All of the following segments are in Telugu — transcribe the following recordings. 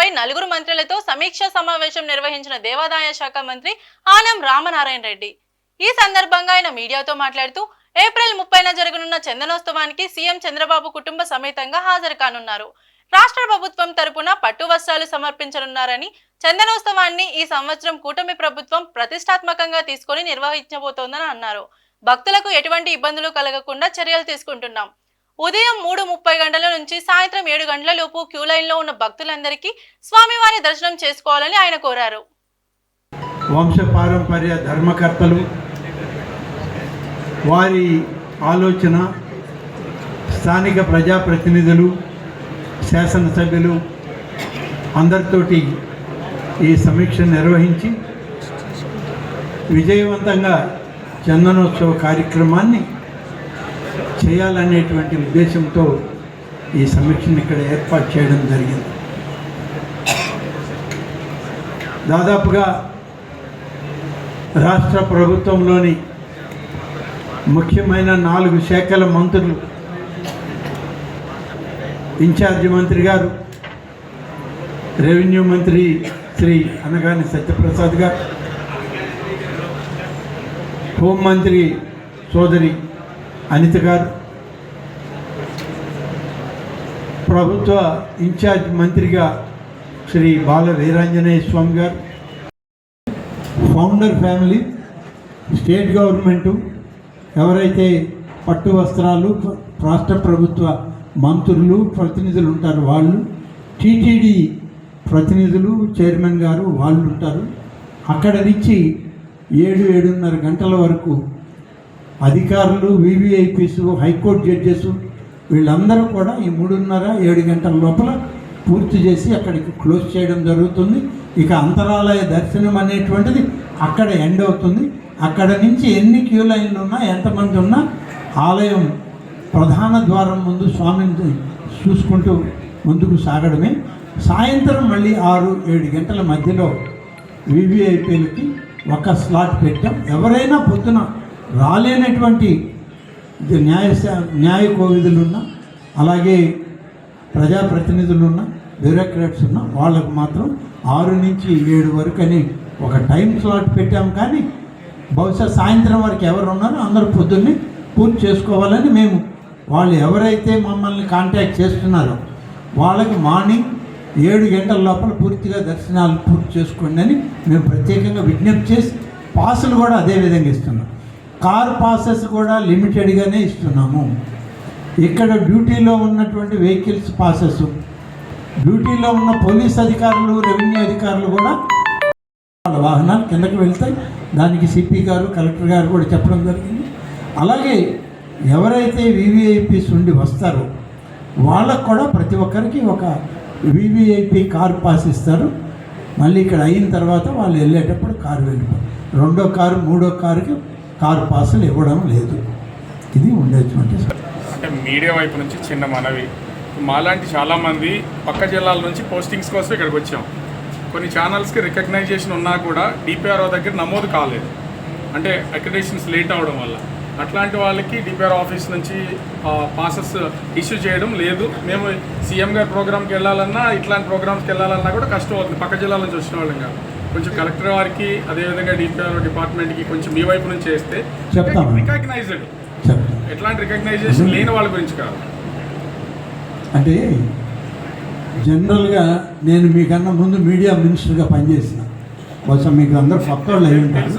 నిర్వహణపై 4 మంత్రులతో సమీక్షా సమావేశం నిర్వహించిన దేవాదాయ శాఖ మంత్రి ఆనం రామనారాయణ రెడ్డి. ఈ సందర్భంగా ఆయన మీడియాతో మాట్లాడుతూ ఏప్రిల్ 30న జరగనున్న చందనోత్సవానికి సీఎం చంద్రబాబు కుటుంబ సమేతంగా హాజరు కానున్నారు. రాష్ట్ర ప్రభుత్వం తరపున పట్టు వస్త్రాలు సమర్పించనున్నారని, చందనోత్సవాన్ని ఈ సంవత్సరం కూటమి ప్రభుత్వం ప్రతిష్టాత్మకంగా తీసుకొని నిర్వహించబోతోందని అన్నారు. భక్తులకు ఎటువంటి ఇబ్బందులు కలగకుండా చర్యలు తీసుకుంటున్నాం. ఉదయం 3:30 గంటల నుంచి సాయంత్రం 7 గంటల లోపు క్యూ లైన్లో ఉన్న భక్తులందరికీ స్వామివారి దర్శనం చేసుకోవాలని ఆయన కోరారు. వంశపారంపర్య ధర్మకర్తలు వారి ఆలోచన, స్థానిక ప్రజాప్రతినిధులు, శాసనసభ్యులు అందరితోటి ఈ సమీక్ష నిర్వహించి విజయవంతంగా చందనోత్సవ కార్యక్రమాన్ని చేయాలనేటువంటి ఉద్దేశంతో ఈ సమీక్షను ఇక్కడ ఏర్పాటు చేయడం జరిగింది. దాదాపుగా రాష్ట్ర ప్రభుత్వంలోని ముఖ్యమైన 4 శాఖల మంత్రులు, ఇన్ఛార్జి మంత్రి గారు, రెవెన్యూ మంత్రి శ్రీ అనగాని సత్యప్రసాద్ గారు, హోంమంత్రి సోదరి అనిత గారు, ప్రభుత్వ ఇన్ఛార్జ్ మంత్రిగా శ్రీ బాల వీరాంజనేయ స్వామి గారు, ఫౌండర్ ఫ్యామిలీ, స్టేట్ గవర్నమెంటు ఎవరైతే పట్టు వస్త్రాలు రాష్ట్ర ప్రభుత్వ మంత్రులు ప్రతినిధులు ఉంటారు వాళ్ళు, టీటీడీ ప్రతినిధులు చైర్మన్ గారు వాళ్ళు ఉంటారు. అక్కడ నుంచి 7-7:30 గంటల వరకు అధికారులు, వివిఐపీస్, హైకోర్టు జడ్జెస్ వీళ్ళందరూ కూడా ఈ 3:30-7 గంటల లోపల పూర్తి చేసి అక్కడికి క్లోజ్ చేయడం జరుగుతుంది. ఇక అంతరాలయ దర్శనం అనేటువంటిది అక్కడ ఎండ్ అవుతుంది. అక్కడ నుంచి ఎన్ని క్యూ లైన్లు ఉన్నా, ఎంతమంది ఉన్నా ఆలయం ప్రధాన ద్వారం ముందు స్వామిని చూసుకుంటూ ముందుకు సాగడమే. సాయంత్రం మళ్ళీ 6-7 గంటల మధ్యలో వివిఐపీలకి ఒక స్లాట్ పెట్టాం. ఎవరైనా పొద్దున రాలేనటువంటి న్యాయ కోవిదులు ఉన్నా, అలాగే ప్రజాప్రతినిధులు ఉన్న, బ్యూరోక్రాట్స్ ఉన్న వాళ్ళకు మాత్రం 6 నుంచి 7 వరకు అని ఒక టైం స్లాట్ పెట్టాం. కానీ బహుశా సాయంత్రం వరకు ఎవరు ఉన్నారో అందరూ పొద్దున్నే పూర్తి చేసుకోవాలని మేము, వాళ్ళు ఎవరైతే మమ్మల్ని కాంటాక్ట్ చేస్తున్నారో వాళ్ళకి మార్నింగ్ 7 గంటల లోపల పూర్తిగా దర్శనాలు పూర్తి చేసుకోండి అని మేము ప్రత్యేకంగా విజ్ఞప్తి చేసి పాసులు కూడా అదే విధంగా ఇస్తున్నాం. కార్ పాసెస్ కూడా లిమిటెడ్గానే ఇస్తున్నాము. ఇక్కడ డ్యూటీలో ఉన్నటువంటి వెహికల్స్ పాసెస్, డ్యూటీలో ఉన్న పోలీస్ అధికారులు, రెవెన్యూ అధికారులు కూడా వాళ్ళ వాహనాలు కిందకి వెళ్తాయి. దానికి సిపి గారు, కలెక్టర్ గారు కూడా చెప్పడం జరిగింది. అలాగే ఎవరైతే వివిఐపీస్ ఉండి వస్తారో వాళ్ళకు కూడా ప్రతి ఒక్కరికి ఒక వివిఐపి కార్ పాస్ ఇస్తారు. మళ్ళీ ఇక్కడ అయిన తర్వాత వాళ్ళు వెళ్ళేటప్పుడు కారు వెళ్ళిపోతారు. 2వ కారు, 3వ కారుకి కారు పాసులు ఇవ్వడం లేదు. ఇది ఉండేటువంటి అంటే మీడియా వైపు నుంచి చిన్న మనవి, మాలాంటి చాలామంది పక్క జిల్లాల నుంచి పోస్టింగ్స్ కోసం ఇక్కడికి వచ్చాం. కొన్ని ఛానల్స్కి రికగ్నైజేషన్ ఉన్నా కూడా డిపిఆర్ఓ దగ్గర నమోదు కాలేదు, అంటే అక్రిడేషన్స్ లేట్ అవ్వడం వల్ల. అట్లాంటి వాళ్ళకి డిపిఆర్ ఆఫీస్ నుంచి పాసెస్ ఇష్యూ చేయడం లేదు. మేము సీఎం గారి ప్రోగ్రామ్కి వెళ్ళాలన్నా, ఇట్లాంటి ప్రోగ్రామ్స్కి వెళ్ళాలన్నా కూడా కష్టం అవుతుంది పక్క జిల్లాల నుంచి వచ్చిన వాళ్ళం కాదు. కొంచెం కలెక్టర్ వారికి, అదేవిధంగా డిపిఆర్ డిపార్ట్మెంట్కి కొంచెం మీ వైపు నుంచి చేస్తే రికగ్నైజ్డ్, ఎట్లాంటి రికగ్నైజేషన్ లేని వాళ్ళ గురించి కాదు. అంటే జనరల్గా నేను మీకన్నా ముందు మీడియా మినిస్టర్గా పనిచేసిన, బహుశా మీకు అందరూ కొత్త వాళ్ళు అయి ఉంటారు.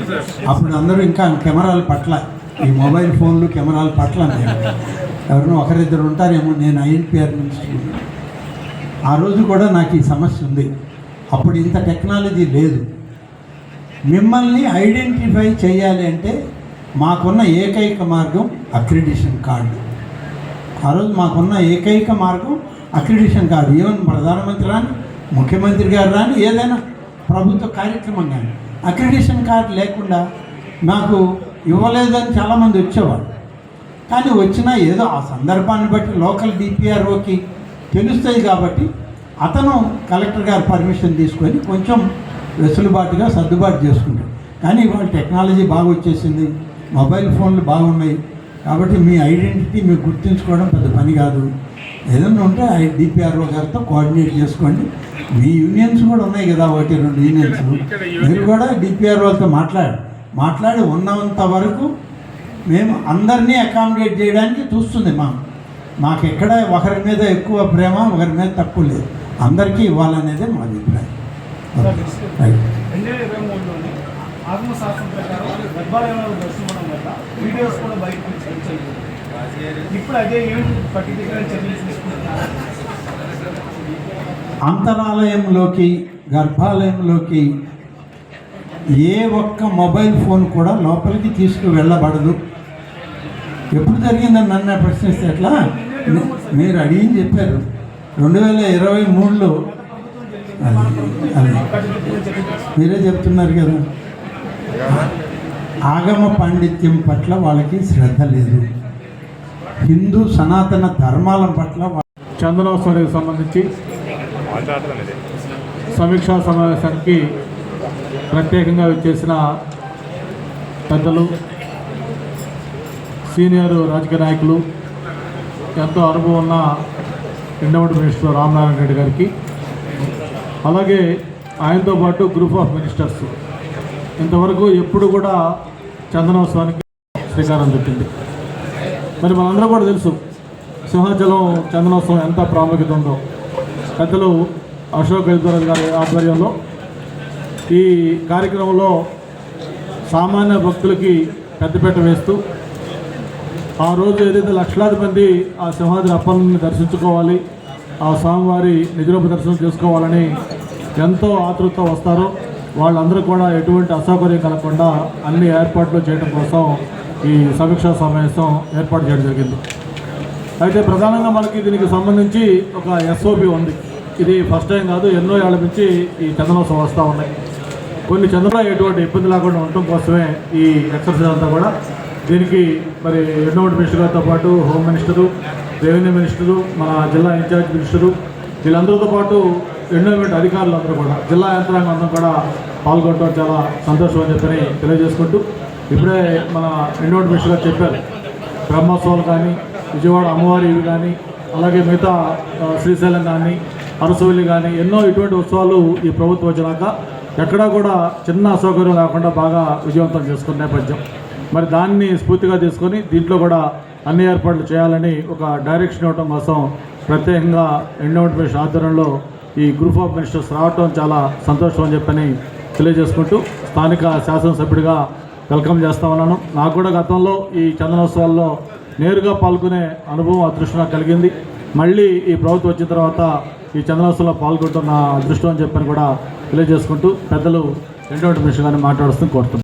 అప్పుడు అందరూ ఇంకా కెమెరాల పట్ల, ఈ మొబైల్ ఫోన్లు కెమెరాల పట్ల ఎవరినో ఒకరిద్దరు ఉంటారేమో. నేను ఐఎన్పిఆర్ మినిస్టర్, ఆ రోజు కూడా నాకు ఈ సమస్య ఉంది. అప్పుడు ఇంత టెక్నాలజీ లేదు. మిమ్మల్ని ఐడెంటిఫై చేయాలి అంటే మాకున్న ఏకైక మార్గం అక్రిడిషన్ కార్డు. ఆ రోజు మాకున్న ఏకైక మార్గం అక్రిడిషన్ కార్డు. ఈవెన్ ప్రధానమంత్రి రాని, ముఖ్యమంత్రి గారు రాని, ఏదైనా ప్రభుత్వ కార్యక్రమం కానీ అక్రిడిషన్ కార్డు లేకుండా నాకు ఇవ్వలేదని చాలామంది వచ్చేవారు. కానీ వచ్చినా ఏదో ఆ సందర్భాన్ని బట్టి లోకల్ డిపిఆర్ఓకి తెలుస్తుంది కాబట్టి అతను కలెక్టర్ గారు పర్మిషన్ తీసుకొని కొంచెం వెసులుబాటుగా సర్దుబాటు చేసుకుంటాడు. కానీ ఇవాళ టెక్నాలజీ బాగా వచ్చేసింది, మొబైల్ ఫోన్లు బాగున్నాయి కాబట్టి మీ ఐడెంటిటీ మీకు గుర్తుంచుకోవడం పెద్ద పని కాదు. ఏదైనా ఉంటే డిపిఆర్ఓ గారితో కోఆర్డినేట్ చేసుకోండి. మీ యూనియన్స్ కూడా ఉన్నాయి కదా, 1-2 యూనియన్స్, మీరు కూడా డిపిఆర్ఓతో మాట్లాడి ఉన్నంత వరకు మేము అందరినీ అకామిడేట్ చేయడానికి చూస్తుంది. మాకు ఎక్కడ ఒకరి మీద ఎక్కువ ప్రేమ, ఒకరి మీద తక్కువ లేదు, అందరికీ ఇవ్వాలనేదే మా అభిప్రాయం. రైట్. 2023లోని ఆత్మశాస్త్రం ప్రకారం గర్భాలయంలో దర్శనం వల్ల వీడియోస్ కూడా బయటకు వచ్చాయి. ఇప్పుడు అదే ఏమిటి పర్టికులర్ చర్యలు తీసుకుంటున్నారు? అంతరాలయంలోకి, గర్భాలయంలోకి ఏ ఒక్క మొబైల్ ఫోన్ కూడా లోపలికి తీసుకువెళ్ళబడదు. ఎప్పుడు జరిగిందని నన్ను ప్రశ్నిస్తే ఎట్లా? మీరు అడిగింది చెప్పారు 2023లో. అది మీరే చెప్తున్నారు కదా, ఆగమ పాండిత్యం పట్ల వాళ్ళకి శ్రద్ధ లేదు, హిందూ సనాతన ధర్మాల పట్ల. చందనోత్సవానికి సంబంధించి సమీక్షా సమావేశానికి ప్రత్యేకంగా వచ్చేసిన పెద్దలు, సీనియర్ రాజకీయ నాయకులు, ఎంతో అనుభవం ఉన్న ఎండోమెంట్ మినిస్టర్ రామనారాయణ రెడ్డి గారికి, అలాగే ఆయనతో పాటు గ్రూప్ ఆఫ్ మినిస్టర్స్ ఇంతవరకు ఎప్పుడు కూడా చందనోత్సవానికి శ్రీకారం చుట్టింది. మరి మనందరం కూడా తెలుసు సింహాచలం చందనోత్సవం ఎంత ప్రాముఖ్యత ఉందో. పెద్దలు అశోక్ గజపతిరాజు గారి ఆధ్వర్యంలో ఈ కార్యక్రమంలో సామాన్య భక్తులకి పెద్దపీట వేస్తూ ఆ రోజు ఏదైతే లక్షలాది మంది ఆ సింహాద్రి అప్పన్ని దర్శించుకోవాలి, ఆ స్వామివారి నిజరూప దర్శనం చేసుకోవాలని ఎంతో ఆతృత వస్తారో వాళ్ళందరూ కూడా ఎటువంటి అసౌకర్యం కలగకుండా అన్ని ఏర్పాట్లు చేయడం కోసం ఈ సమీక్షా సమావేశం ఏర్పాటు చేయడం జరిగింది. అయితే ప్రధానంగా మనకి దీనికి సంబంధించి ఒక ఎస్ఓపి ఉంది. ఇది ఫస్ట్ టైం కాదు, ఎన్నో ఏళ్ల నుంచి ఈ చందనోత్సవం వస్తూ ఉన్నాయి. కొన్ని చంద్రలో ఎటువంటి ఇబ్బంది లేకుండా ఉండటం కోసమే ఈ ఎక్సర్సైజ్ అంతా కూడా. దీనికి మరి ఎండోమెంట్ మినిస్టర్ గారితో పాటు హోమ్ మినిస్టరు, రెవెన్యూ మినిస్టరు, మన జిల్లా ఇన్ఛార్జ్ మినిస్టరు, వీళ్ళందరితో పాటు ఎండోమెంట్ అధికారులు అందరూ కూడా, జిల్లా యంత్రాంగం అందరూ కూడా పాల్గొనడం చాలా సంతోషం అని చెప్పని తెలియజేసుకుంటూ, ఇప్పుడే మన ఎండోమెంట్ మినిస్టర్ గారు చెప్పారు, బ్రహ్మోత్సవాలు కానీ, విజయవాడ అమ్మవారి ఇవి కానీ, అలాగే మిగతా శ్రీశైలం కానీ, అరసవల్లి కానీ ఎన్నో ఇటువంటి ఉత్సవాలు ఈ ప్రభుత్వం వచ్చినాక ఎక్కడా కూడా చిన్న అసౌకర్యం లేకుండా బాగా విజయవంతం చేసుకున్న నేపథ్యం. మరి దాన్ని స్ఫూర్తిగా తీసుకొని దీంట్లో కూడా అన్ని ఏర్పాట్లు చేయాలని ఒక డైరెక్షన్ ఇవ్వడం కోసం ప్రత్యేకంగా ఎండోమెంట్ మినిస్టర్ ఆధ్వర్యంలో ఈ గ్రూప్ ఆఫ్ మినిస్టర్స్ రావటం చాలా సంతోషం అని చెప్పని తెలియజేసుకుంటూ స్థానిక శాసనసభ్యుడిగా వెల్కమ్ చేస్తా ఉన్నాను. నాకు కూడా గతంలో ఈ చందనోత్సవాల్లో నేరుగా పాల్గొనే అనుభవం, అదృష్టం నాకు కలిగింది. మళ్ళీ ఈ ప్రభుత్వం వచ్చిన తర్వాత ఈ చందనోత్సవంలో పాల్గొంటున్న అదృష్టం అని చెప్పని కూడా తెలియజేసుకుంటూ పెద్దలు ఎండోమెంట్ మినిస్టర్ గారిని మాట్లాడుతూ కోరుతున్నాను.